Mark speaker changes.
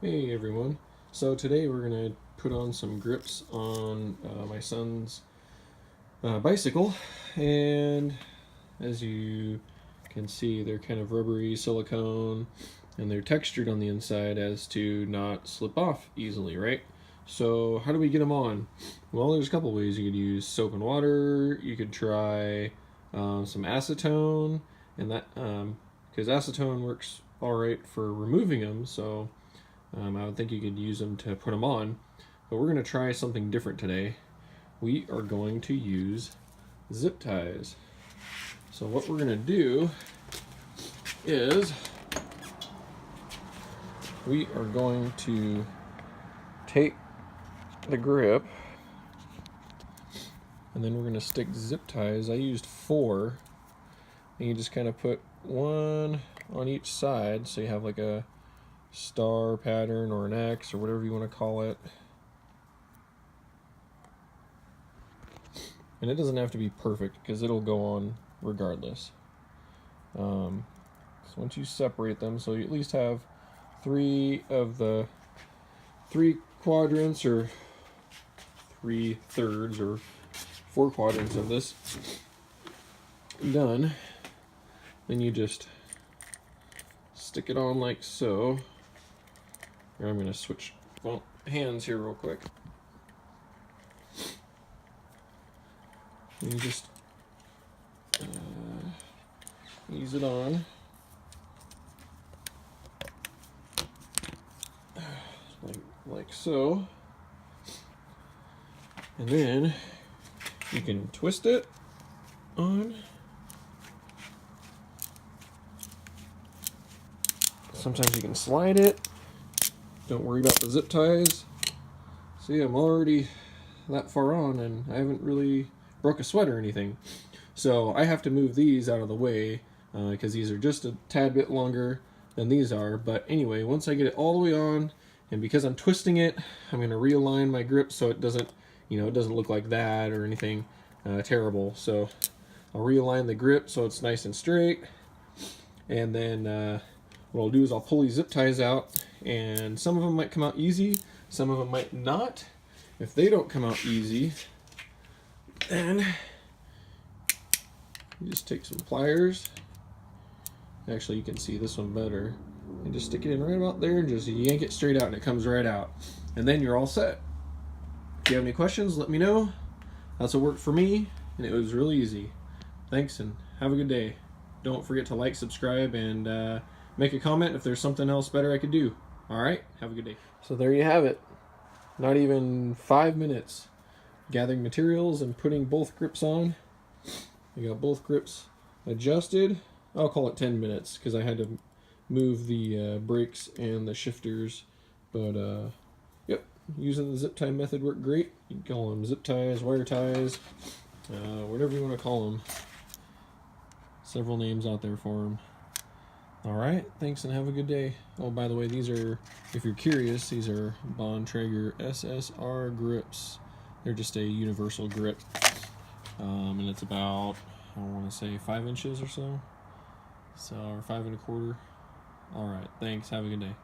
Speaker 1: Hey everyone. So today we're going to put on some grips on my son's bicycle, and as you can see, they're kind of rubbery silicone and they're textured on the inside as to not slip off easily, right? So how do we get them on? Well, there's a couple ways. You could use soap and water. You could try some acetone, and that because acetone works all right for removing them, so I would think you could use them to put them on. But we're going to try something different today. We are going to use zip ties. So what we're going to do is we are going to take the grip and then we're going to stick zip ties. I used 4, and you just kind of put one on each side so you have like a star pattern or an X or whatever you want to call it. And it doesn't have to be perfect because it'll go on regardless. So once you separate them, so you at least have 3 of the 3 quadrants or 3/3 or 4 quadrants of this done, then you just stick it on like so. Here, I'm going to switch hands here real quick. And you just ease it on. Like so. And then you can twist it on. Sometimes you can slide it. Don't worry about the zip ties. See, I'm already that far on and I haven't really broke a sweat or anything. So I have to move these out of the way because these are just a tad bit longer than these are. But anyway, once I get it all the way on, and because I'm twisting it, I'm going to realign my grip so it doesn't, it doesn't look like that or anything terrible. So I'll realign the grip so it's nice and straight. And then what I'll do is I'll pull these zip ties out, and some of them might come out easy, some of them might not. If they don't come out easy, then you just take some pliers. Actually, you can see this one better. And just stick it in right about there and just yank it straight out and it comes right out. And then you're all set. If you have any questions, let me know. That's what worked for me, and it was really easy. Thanks, and have a good day. Don't forget to like, subscribe, and make a comment if there's something else better I could do. Alright, have a good day. So there you have it. Not even 5 minutes gathering materials and putting both grips on. I got both grips adjusted. I'll call it 10 minutes because I had to move the brakes and the shifters. But yep, using the zip tie method worked great. You can call them zip ties, wire ties, whatever you want to call them. Several names out there for them. Alright, thanks and have a good day. Oh, by the way, these are, if you're curious, these are Bontrager SSR grips. They're just a universal grip. And it's about, I want to say 5 inches or so. Or 5 1/4. Alright, thanks, have a good day.